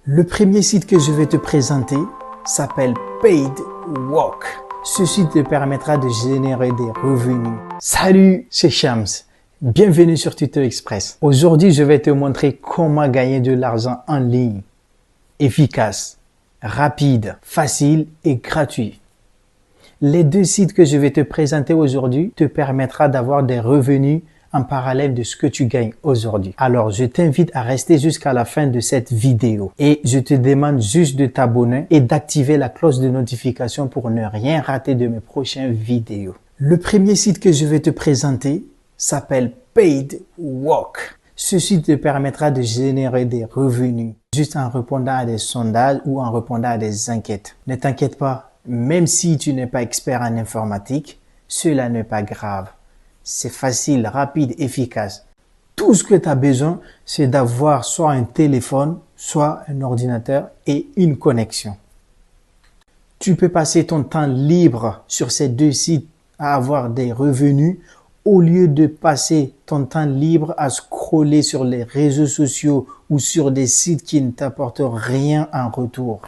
Le premier site que je vais te présenter s'appelle PaidWalk. Ce site te permettra de générer des revenus. Salut, c'est Shams. Bienvenue sur Tuto Express. Aujourd'hui, je vais te montrer comment gagner de l'argent en ligne. Efficace, rapide, facile et gratuit. Les deux sites que je vais te présenter aujourd'hui te permettra d'avoir des revenus en parallèle de ce que tu gagnes aujourd'hui. Alors, je t'invite à rester jusqu'à la fin de cette vidéo et je te demande juste de t'abonner et d'activer la cloche de notification pour ne rien rater de mes prochaines vidéos. Le premier site que je vais te présenter s'appelle PaidWalk. Ce site te permettra de générer des revenus juste en répondant à des sondages ou en répondant à des enquêtes. Ne t'inquiète pas, même si tu n'es pas expert en informatique, cela n'est pas grave. C'est facile, rapide, efficace. Tout ce que tu as besoin, c'est d'avoir soit un téléphone, soit un ordinateur et une connexion. Tu peux passer ton temps libre sur ces deux sites à avoir des revenus au lieu de passer ton temps libre à scroller sur les réseaux sociaux ou sur des sites qui ne t'apportent rien en retour.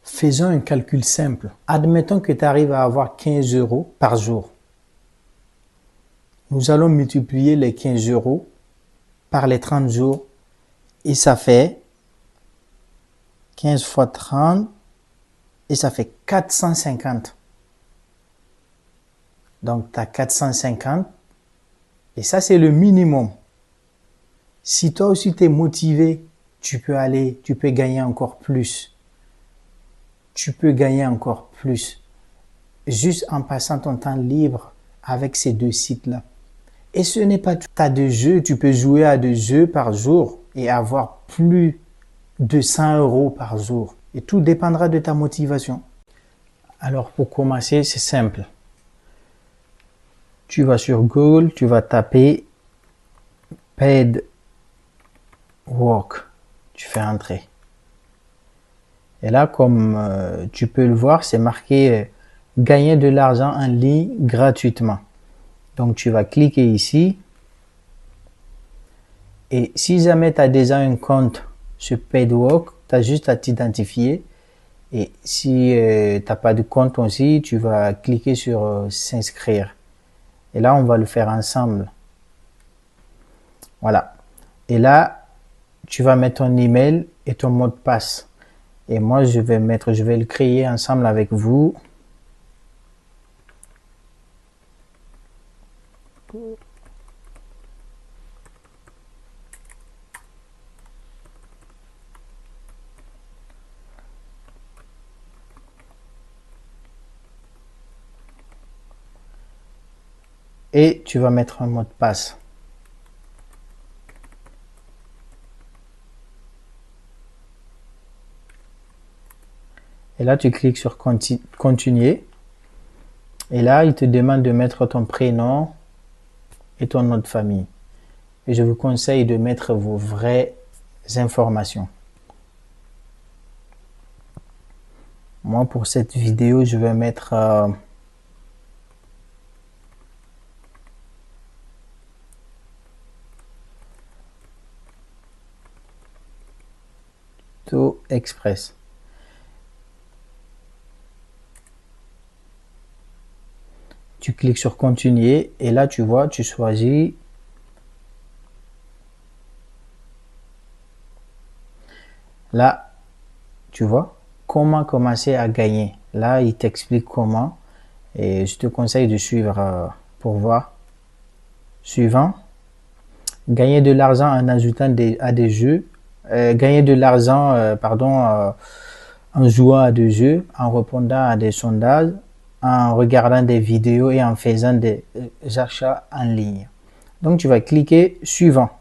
Faisons un calcul simple. Admettons que tu arrives à avoir 15 € par jour. Nous allons multiplier les 15 € par les 30 jours et ça fait 15 fois 30 et ça fait 450. Donc, tu as 450 et ça, c'est le minimum. Si toi aussi, tu es motivé, tu peux gagner encore plus. Tu peux gagner encore plus juste en passant ton temps libre avec ces deux sites-là. Et ce n'est pas tout. Tu as des jeux, tu peux jouer à des jeux par jour et avoir plus de 100 € par jour. Et tout dépendra de ta motivation. Alors pour commencer, c'est simple. Tu vas sur Google, tu vas taper PaidWalk. Tu fais entrer. Et là, comme tu peux le voir, c'est marqué gagner de l'argent en ligne gratuitement. Donc, tu vas cliquer ici. Et si jamais tu as déjà un compte sur PaidWalk, tu as juste à t'identifier. Et si tu n'as pas de compte aussi, tu vas cliquer sur s'inscrire. Et là, on va le faire ensemble. Voilà. Et là, tu vas mettre ton email et ton mot de passe. Et moi, je vais le créer ensemble avec vous. Et tu vas mettre un mot de passe. Et là, tu cliques sur continuer. Et là, il te demande de mettre ton prénom et ton nom de famille. Et je vous conseille de mettre vos vraies informations. Moi, pour cette vidéo, je vais mettre Tuto Express. Tu cliques sur continuer et là, tu vois, tu choisis là, tu vois, comment commencer à gagner. Là, il t'explique comment et je te conseille de suivre pour voir. Suivant, gagner de l'argent en ajoutant à des jeux, gagner de l'argent, en jouant à des jeux, en répondant à des sondages, en regardant des vidéos et en faisant des achats en ligne. Donc, tu vas cliquer suivant.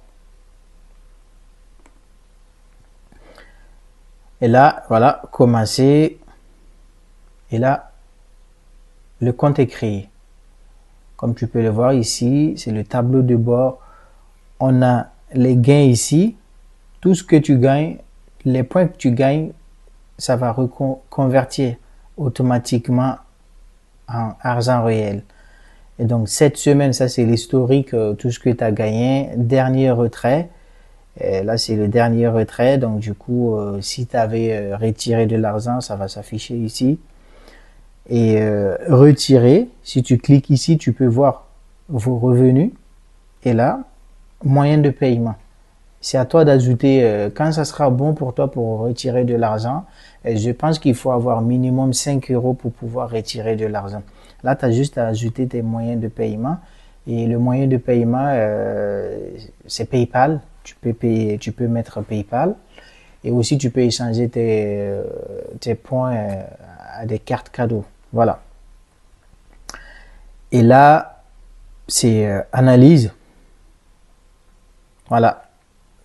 Et là, voilà, commencer. Et là, le compte est créé. Comme tu peux le voir ici, c'est le tableau de bord. On a les gains ici. Tout ce que tu gagnes, les points que tu gagnes, ça va reconvertir automatiquement en argent réel. Et donc, cette semaine, ça c'est l'historique, tout ce que tu as gagné. Dernier retrait. Et là, c'est le dernier retrait. Donc, du coup, si tu avais retiré de l'argent, ça va s'afficher ici. Et retirer, si tu cliques ici, tu peux voir vos revenus. Et là, moyen de paiement. C'est à toi d'ajouter quand ça sera bon pour toi pour retirer de l'argent. Je pense qu'il faut avoir minimum 5 euros pour pouvoir retirer de l'argent. Là, tu as juste à ajouter tes moyens de paiement. Et le moyen de paiement, c'est PayPal. Tu peux mettre PayPal. Et aussi, tu peux échanger tes points à des cartes cadeaux. Voilà. Et là, c'est analyse. Voilà.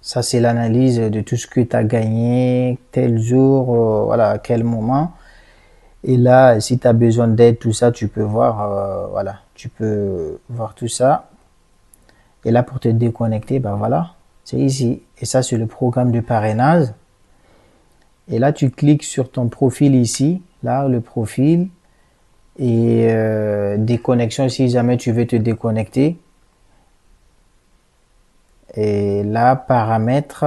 Ça, c'est l'analyse de tout ce que tu as gagné, tel jour, voilà, à quel moment. Et là, si tu as besoin d'aide, tout ça, tu peux voir, voilà, tu peux voir tout ça. Et là, pour te déconnecter, ben voilà, c'est ici. Et ça, c'est le programme de parrainage. Et là, tu cliques sur ton profil ici, là, le profil. Et déconnexion, si jamais tu veux te déconnecter. Et là, paramètres.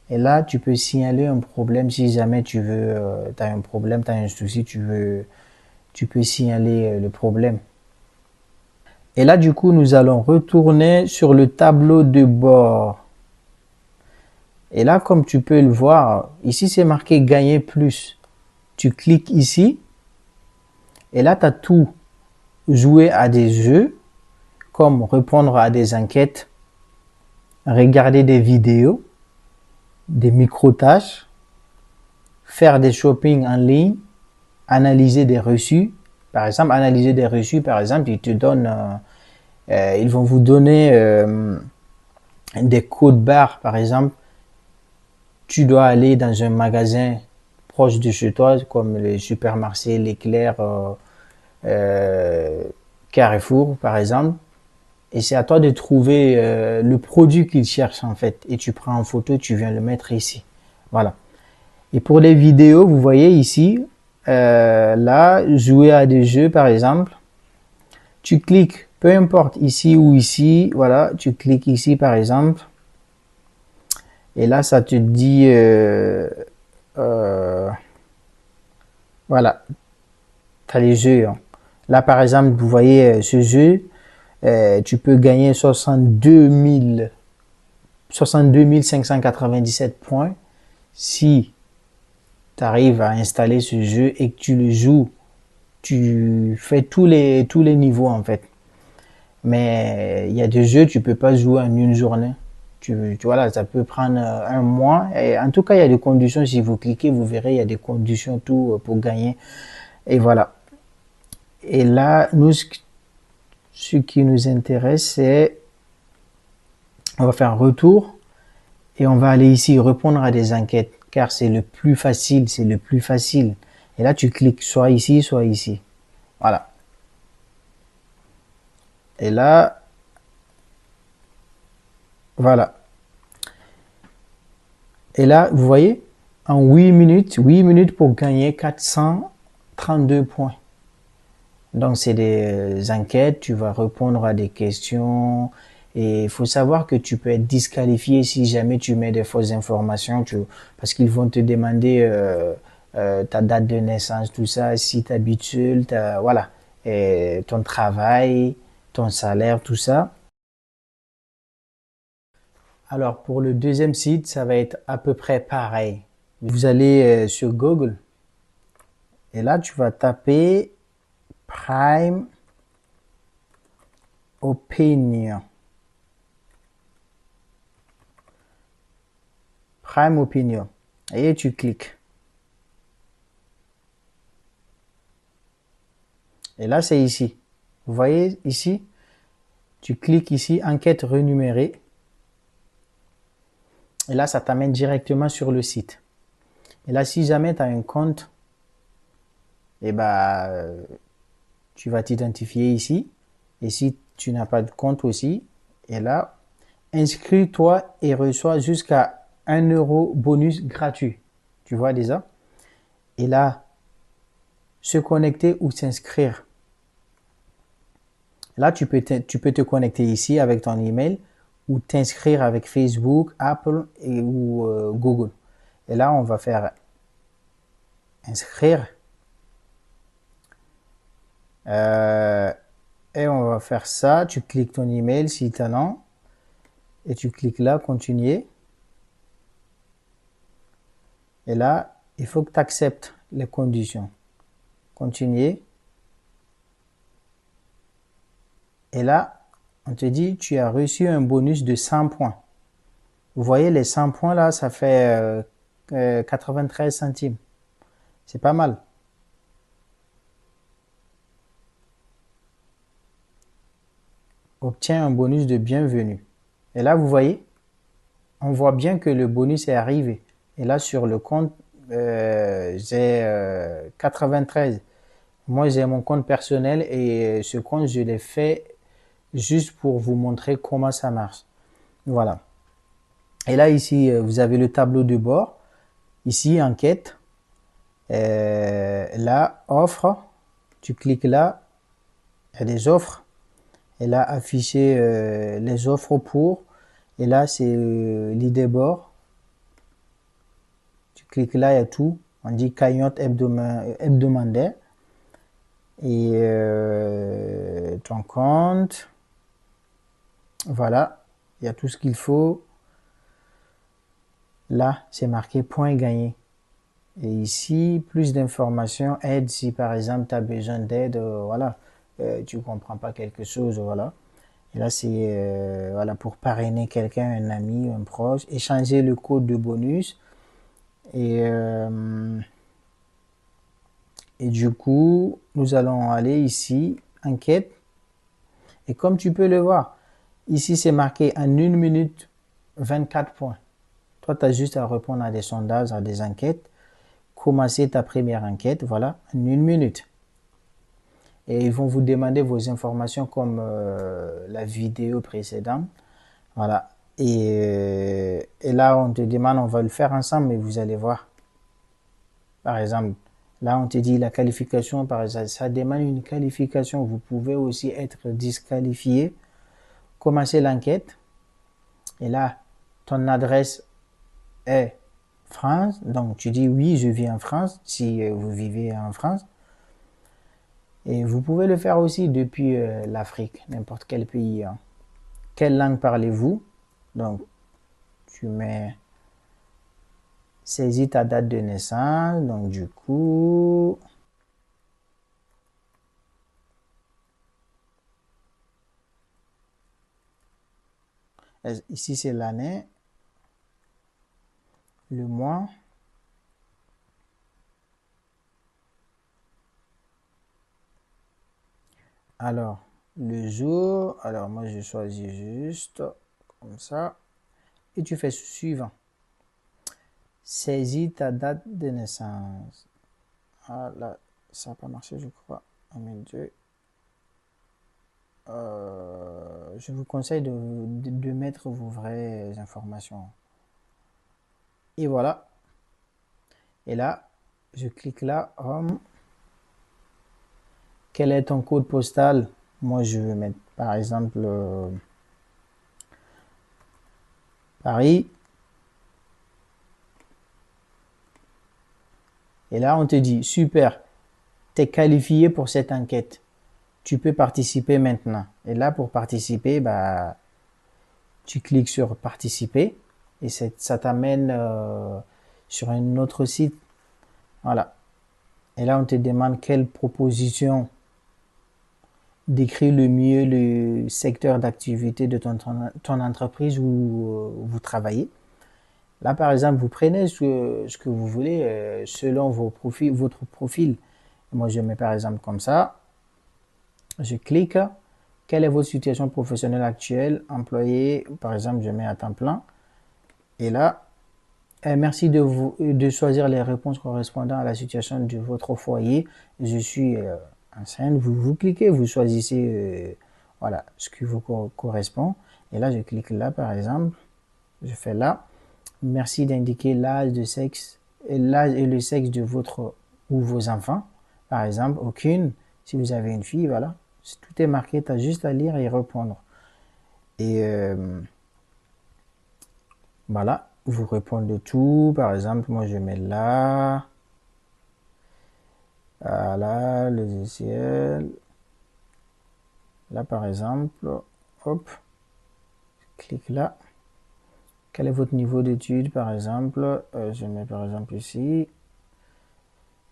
Et là, tu peux signaler un problème si jamais tu veux, tu as un problème, tu as un souci, tu peux signaler le problème. Et là, du coup, nous allons retourner sur le tableau de bord. Et là, comme tu peux le voir, ici, c'est marqué gagner plus. Tu cliques ici. Et là, tu as tout. Jouer à des jeux, comme répondre à des enquêtes, regarder des vidéos, des micro-tâches, faire des shopping en ligne, analyser des reçus. Par exemple, analyser des reçus, par exemple, ils vont vous donner des codes barres. Par exemple, tu dois aller dans un magasin proche de chez toi, comme le supermarché, l'Éclair, Carrefour, par exemple. Et c'est à toi de trouver le produit qu'ils cherchent en fait. Et tu prends en photo et tu viens le mettre ici. Voilà. Et pour les vidéos, vous voyez ici, là, jouer à des jeux par exemple. Tu cliques, peu importe ici ou ici, voilà, tu cliques ici par exemple. Et là, ça te dit, voilà, tu as les jeux. Hein. Là, par exemple, vous voyez ce jeu, tu peux gagner 62 597 points si tu arrives à installer ce jeu et que tu le joues. Tu fais tous les niveaux en fait. Mais il y a des jeux, tu peux pas jouer en une journée. Tu vois là, ça peut prendre un mois. Et en tout cas, il y a des conditions. Si vous cliquez, vous verrez, il y a des conditions tout pour gagner. Et voilà. Et là, nous, ce qui nous intéresse, c'est, on va faire un retour et on va aller ici répondre à des enquêtes, car c'est le plus facile, c'est le plus facile. Et là, tu cliques soit ici, soit ici. Voilà. Et là, voilà. Et là, vous voyez, en 8 minutes pour gagner 432 points. Donc, c'est des enquêtes, tu vas répondre à des questions. Et il faut savoir que tu peux être disqualifié si jamais tu mets des fausses informations, parce qu'ils vont te demander ta date de naissance, tout ça, si tu habites seul, voilà, et ton travail, ton salaire, tout ça. Alors, pour le deuxième site, ça va être à peu près pareil. Vous allez sur Google et là, tu vas taper Prime Opinion. Prime Opinion. Et tu cliques. Et là, c'est ici. Vous voyez ici, tu cliques ici, enquête renumérée. Et là, ça t'amène directement sur le site. Et là, si jamais tu as un compte, et tu vas t'identifier ici. Et si tu n'as pas de compte aussi, et là, inscris-toi et reçois jusqu'à 1 euro bonus gratuit. Tu vois déjà? Et là, se connecter ou s'inscrire. Là, tu peux te connecter ici avec ton email ou t'inscrire avec Facebook, Apple ou Google. Et là, on va faire inscrire. Et on va faire ça. Tu cliques ton email si tu en as. Et tu cliques là, continuer. Et là, il faut que tu acceptes les conditions. Continuer. Et là, on te dit, tu as reçu un bonus de 100 points. Vous voyez, les 100 points là, ça fait 93 centimes. C'est pas mal. Obtiens un bonus de bienvenue. Et là, vous voyez, on voit bien que le bonus est arrivé. Et là, sur le compte, j'ai 93. Moi, j'ai mon compte personnel et ce compte, je l'ai fait juste pour vous montrer comment ça marche. Voilà. Et là, ici, vous avez le tableau de bord. Ici, enquête. Là, offre. Tu cliques là. Il y a des offres. Et là, afficher les offres pour. Et là, c'est leaderboard. Tu cliques là, il y a tout. On dit cagnotte hebdomadaire. Et ton compte. Voilà. Il y a tout ce qu'il faut. Là, c'est marqué point gagné. Et ici, plus d'informations, aide si par exemple tu as besoin d'aide, voilà, tu comprends pas quelque chose, voilà. Et là, c'est voilà, pour parrainer quelqu'un, un ami, un proche, échanger le code de bonus. Et du coup, nous allons aller ici, enquête. Et comme tu peux le voir, ici c'est marqué en 1 minute 24 points. Toi, tu as juste à répondre à des sondages, à des enquêtes. Commencer ta première enquête, voilà, en 1 minute. Et ils vont vous demander vos informations comme la vidéo précédente. Voilà. Et là, on te demande, on va le faire ensemble, mais vous allez voir. Par exemple, là, on te dit la qualification, par exemple, ça demande une qualification. Vous pouvez aussi être disqualifié. Commencer l'enquête. Et là, ton adresse est France. Donc, tu dis oui, je vis en France, si vous vivez en France. Et vous pouvez le faire aussi depuis l'Afrique, n'importe quel pays. Hein. Quelle langue parlez-vous? Donc, tu mets saisis ta date de naissance. Donc, du coup, ici c'est l'année, le mois. Alors, le jour. Alors, moi, je choisis juste comme ça. Et tu fais suivant. Saisis ta date de naissance. Ah là, ça n'a pas marché, je crois. Oh mon Dieu. Je vous conseille de mettre vos vraies informations. Et voilà. Et là, je clique là, Home. Quel est ton code postal? Moi, je vais mettre, par exemple, Paris. Et là, on te dit, super, tu es qualifié pour cette enquête. Tu peux participer maintenant. Et là, pour participer, bah, tu cliques sur participer et ça t'amène sur un autre site. Voilà. Et là, on te demande quelle proposition décrit le mieux le secteur d'activité de ton entreprise où vous travaillez. Là, par exemple, vous prenez ce que vous voulez selon votre profil. Moi, je mets par exemple comme ça. Je clique. Quelle est votre situation professionnelle actuelle? Employé, par exemple, je mets à temps plein. Et là, merci de choisir les réponses correspondant à la situation de votre foyer. Je suis enceinte. Vous cliquez, vous choisissez voilà, ce qui vous correspond. Et là, je clique là, par exemple. Je fais là. Merci d'indiquer l'âge l'âge et le sexe de votre ou vos enfants. Par exemple, aucune. Si vous avez une fille, voilà. Tout est marqué, tu as juste à lire et répondre. Et Voilà, vous répondez tout. Par exemple, moi je mets là. Voilà, le logiciel. Là par exemple, hop, clique là. Quel est votre niveau d'étude par exemple? Je mets par exemple ici.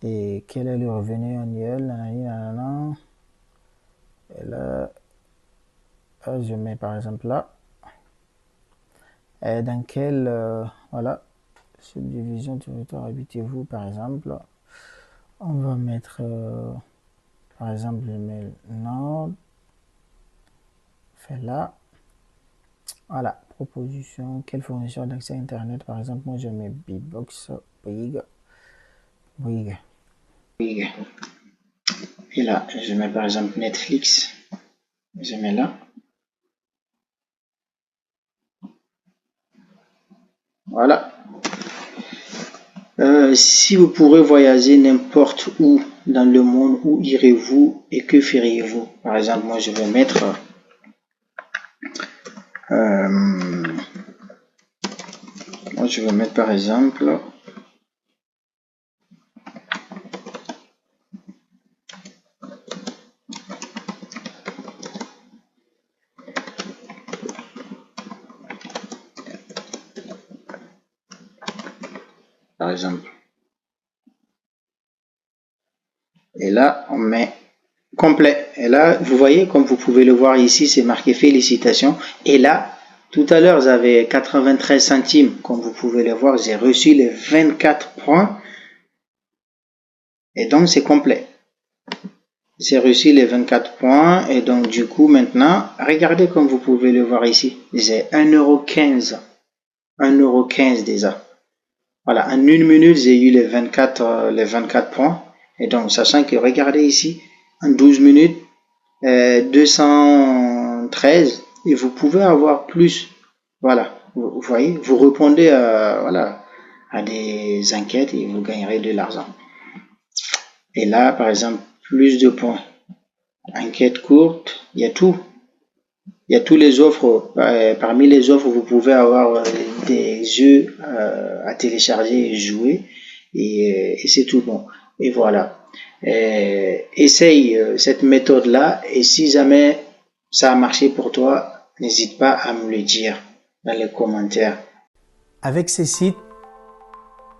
Et quel est le revenu annuel? Nanana. Et là, je mets par exemple là. Et dans quelle voilà, subdivision territoire habitez-vous par exemple? On va mettre par exemple, je mets le nord. Fait là. Voilà, proposition. Quel fournisseur d'accès à internet par exemple? Moi je mets Beatbox Big. Big. Big. Et là, je mets par exemple Netflix. Je mets là. Voilà. Si vous pourrez voyager n'importe où dans le monde, où irez-vous et que feriez-vous? Par exemple, moi je vais mettre par exemple et là on met complet. Et là, vous voyez, comme vous pouvez le voir ici, c'est marqué félicitations. Et là, tout à l'heure, j'avais 93 centimes. Comme vous pouvez le voir, j'ai reçu les 24 points. Et donc, c'est complet. J'ai reçu les 24 points. Et donc, du coup, maintenant, regardez comme vous pouvez le voir ici. J'ai 1,15 €. 1,15 € déjà. Voilà, en une minute, j'ai eu les 24 points. Et donc, sachant que, regardez ici, en 12 minutes, 213 et vous pouvez avoir plus. Voilà, vous voyez, vous répondez voilà, à des enquêtes et vous gagnerez de l'argent. Et là, par exemple, plus de points. Enquête courte, il y a tout. Il y a tous les offres. Parmi les offres, vous pouvez avoir des jeux à télécharger et jouer. Et c'est tout bon. Et voilà. Essaye cette méthode-là. Et si jamais ça a marché pour toi, n'hésite pas à me le dire dans les commentaires. Avec ces sites,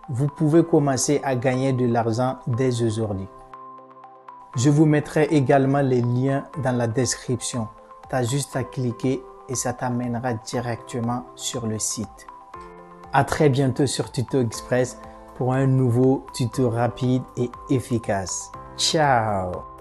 vous pouvez commencer à gagner de l'argent dès aujourd'hui. Je vous mettrai également les liens dans la description. Tu as juste à cliquer et ça t'amènera directement sur le site. À très bientôt sur Tuto Express pour un nouveau tuto rapide et efficace. Ciao!